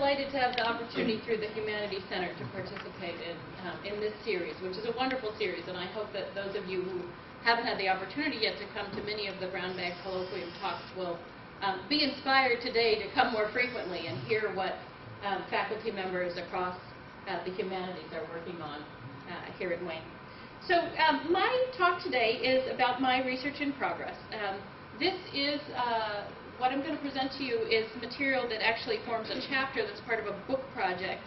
delighted to have the opportunity through the Humanities Center to participate in this series, which is a wonderful series, and I hope that those of you who haven't had the opportunity yet to come to many of the Brown Bag Colloquium talks will be inspired today to come more frequently and hear what faculty members across the humanities are working on here at Wayne. So my talk today is about my research in progress. This is what I'm going to present to you is material that actually forms a chapter that's part of a book project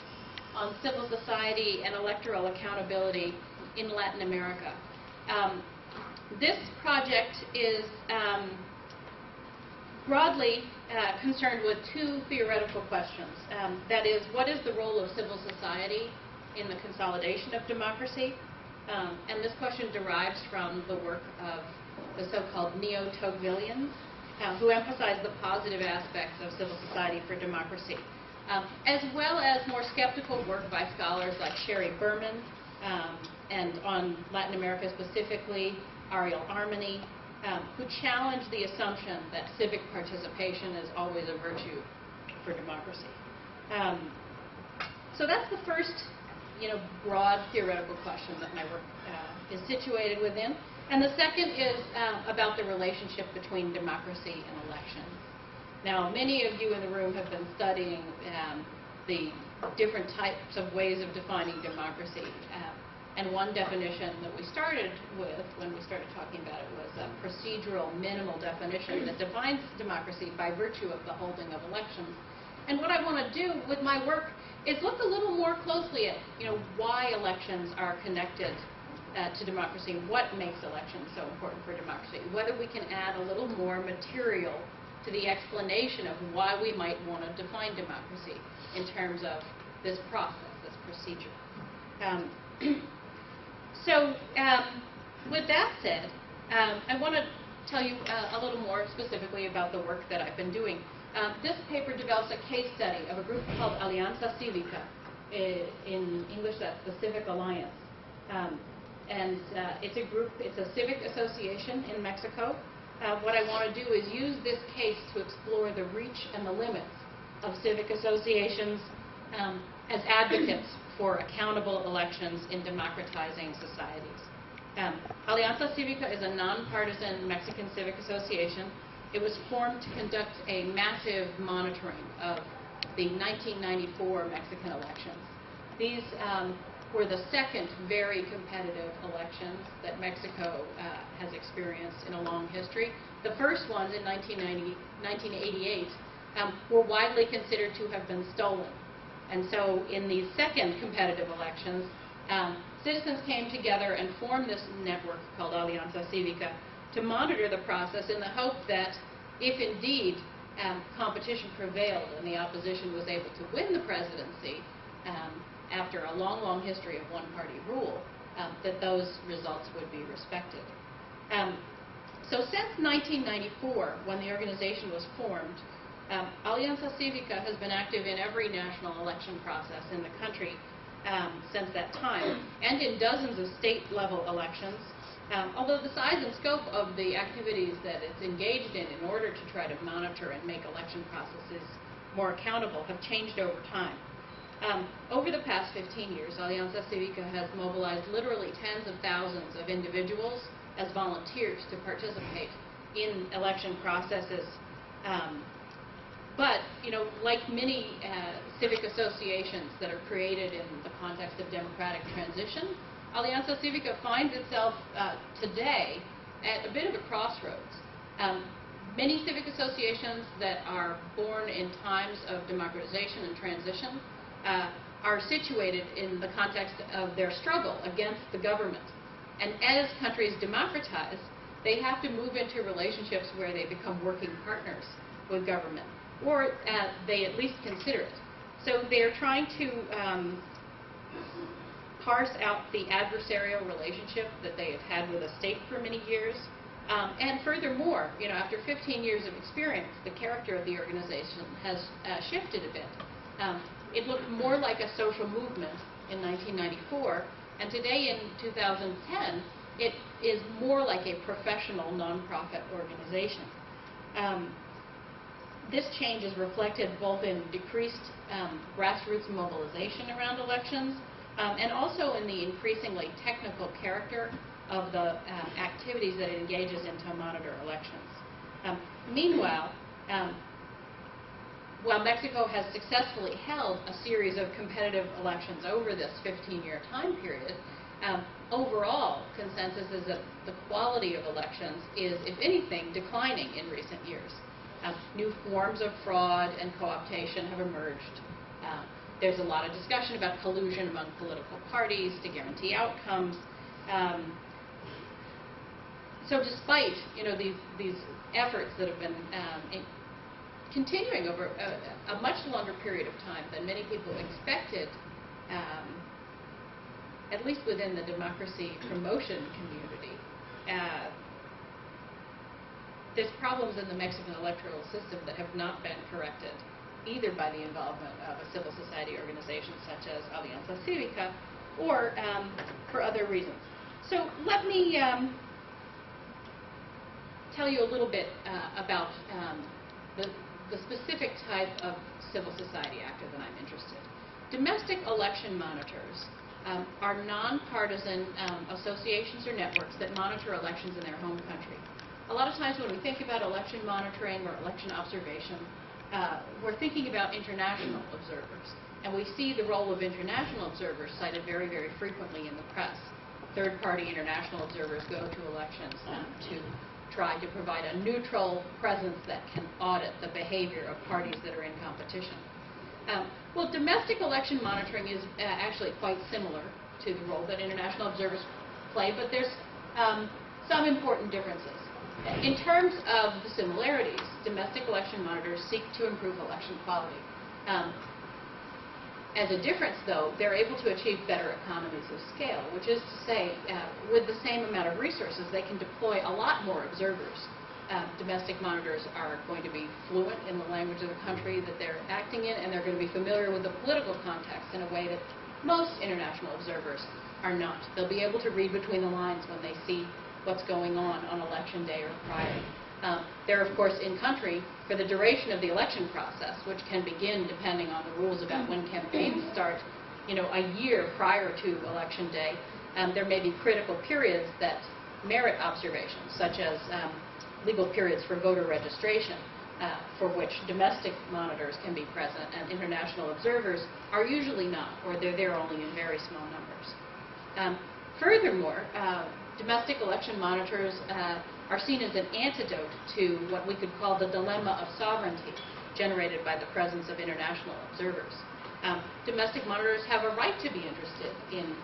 on civil society and electoral accountability in Latin America. This project is broadly concerned with two theoretical questions. That is, what is the role of civil society in the consolidation of democracy? And this question derives from the work of the so-called neo-Tocquevillians, who emphasize the positive aspects of civil society for democracy, as well as more skeptical work by scholars like Sherry Berman, and on Latin America specifically, Ariel Armani, who challenge the assumption that civic participation is always a virtue for democracy. So that's the first, broad theoretical question that my work is situated within. And the second is about the relationship between democracy and elections. Now, many of you in the room have been studying the different types of ways of defining democracy. And one definition that we started with when we started talking about it was a procedural minimal definition that defines democracy by virtue of the holding of elections. And what I want to do with my work is look a little more closely at why elections are connected to democracy, what makes elections so important for democracy, whether we can add a little more material to the explanation of why we might want to define democracy in terms of this process, this procedure. So with that said, I want to tell you a little more specifically about the work that I've been doing. This paper develops a case study of a group called Alianza Cívica. In English, that's the Civic Alliance. And it's a group, it's a civic association in Mexico. What I want to do is use this case to explore the reach and the limits of civic associations as advocates for accountable elections in democratizing societies. Alianza Cívica is a nonpartisan Mexican civic association. It was formed to conduct a massive monitoring of the 1994 Mexican elections. These were the second very competitive elections that Mexico has experienced in a long history. The first ones in 1988 were widely considered to have been stolen. And so in these second competitive elections, citizens came together and formed this network called Alianza Cívica to monitor the process in the hope that if indeed competition prevailed and the opposition was able to win the presidency, after a long, long history of one-party rule, that those results would be respected. So since 1994, when the organization was formed, Alianza Cívica has been active in every national election process in the country since that time, and in dozens of state-level elections, although the size and scope of the activities that it's engaged in order to try to monitor and make election processes more accountable have changed over time. Over the past 15 years, Alianza Cívica has mobilized literally tens of thousands of individuals as volunteers to participate in election processes. But, like many civic associations that are created in the context of democratic transition, Alianza Cívica finds itself today at a bit of a crossroads. Many civic associations that are born in times of democratization and transition are situated in the context of their struggle against the government. And as countries democratize, they have to move into relationships where they become working partners with government, or they at least consider it. So they're trying to parse out the adversarial relationship that they have had with the state for many years. And furthermore, after 15 years of experience, the character of the organization has shifted a bit. It looked more like a social movement in 1994, and today in 2010, it is more like a professional nonprofit organization. This change is reflected both in decreased grassroots mobilization around elections, and also in the increasingly technical character of the activities that it engages in to monitor elections. Meanwhile, while Mexico has successfully held a series of competitive elections over this 15-year time period, overall consensus is that the quality of elections is, if anything, declining in recent years. New forms of fraud and co-optation have emerged. There's a lot of discussion about collusion among political parties to guarantee outcomes. So despite these efforts that have been continuing over a much longer period of time than many people expected, at least within the democracy promotion community, there's problems in the Mexican electoral system that have not been corrected, either by the involvement of a civil society organization such as Alianza Cívica or for other reasons. So let me tell you a little bit about the specific type of civil society actor that I'm interested in. Domestic election monitors are nonpartisan associations or networks that monitor elections in their home country. A lot of times when we think about election monitoring or election observation, we're thinking about international observers. And we see the role of international observers cited very, very frequently in the press. Third-party international observers go to elections to try to provide a neutral presence that can audit the behavior of parties that are in competition. Well, domestic election monitoring is actually quite similar to the role that international observers play, but there's some important differences. In terms of the similarities, domestic election monitors seek to improve election quality. As a difference, though, they're able to achieve better economies of scale, which is to say, with the same amount of resources, they can deploy a lot more observers. Domestic monitors are going to be fluent in the language of the country that they're acting in, and they're going to be familiar with the political context in a way that most international observers are not. They'll be able to read between the lines when they see what's going on election day or prior. They're, of course, in country for the duration of the election process, which can begin depending on the rules about when campaigns start, a year prior to election day. There may be critical periods that merit observations, such as legal periods for voter registration, for which domestic monitors can be present, and international observers are usually not, or they're there only in very small numbers. Furthermore, domestic election monitors are seen as an antidote to what we could call the dilemma of sovereignty generated by the presence of international observers. Domestic monitors have a right to be interested in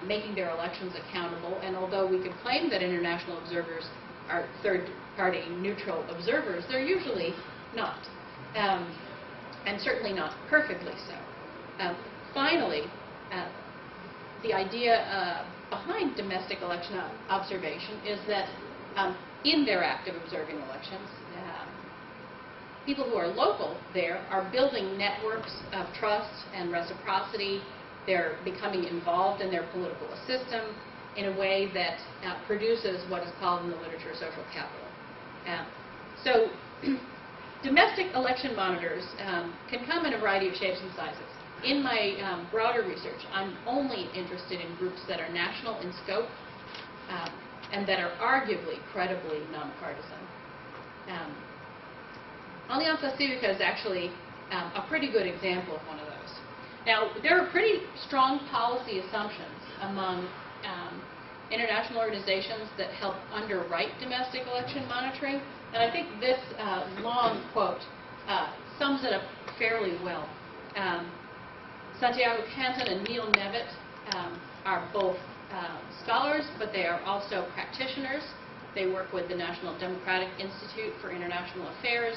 making their elections accountable, and although we could claim that international observers are third-party neutral observers, they're usually not, and certainly not perfectly so. Finally, the idea behind domestic election observation is that in their act of observing elections, people who are local there are building networks of trust and reciprocity. They're becoming involved in their political system in a way that produces what is called in the literature social capital. So domestic election monitors can come in a variety of shapes and sizes. In my broader research, I'm only interested in groups that are national in scope and that are arguably credibly nonpartisan. Alianza Cívica is actually a pretty good example of one of those. Now, there are pretty strong policy assumptions among international organizations that help underwrite domestic election monitoring, and I think this long quote sums it up fairly well. Santiago Canton and Neil Nevitt are both scholars, but they are also practitioners. They work with the National Democratic Institute for International Affairs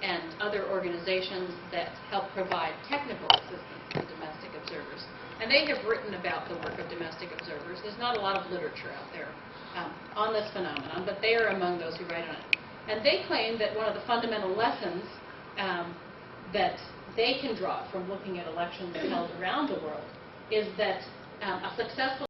and other organizations that help provide technical assistance to domestic observers. And they have written about the work of domestic observers. There's not a lot of literature out there on this phenomenon, but they are among those who write on it. And they claim that one of the fundamental lessons that they can draw from looking at elections held around the world is that a successful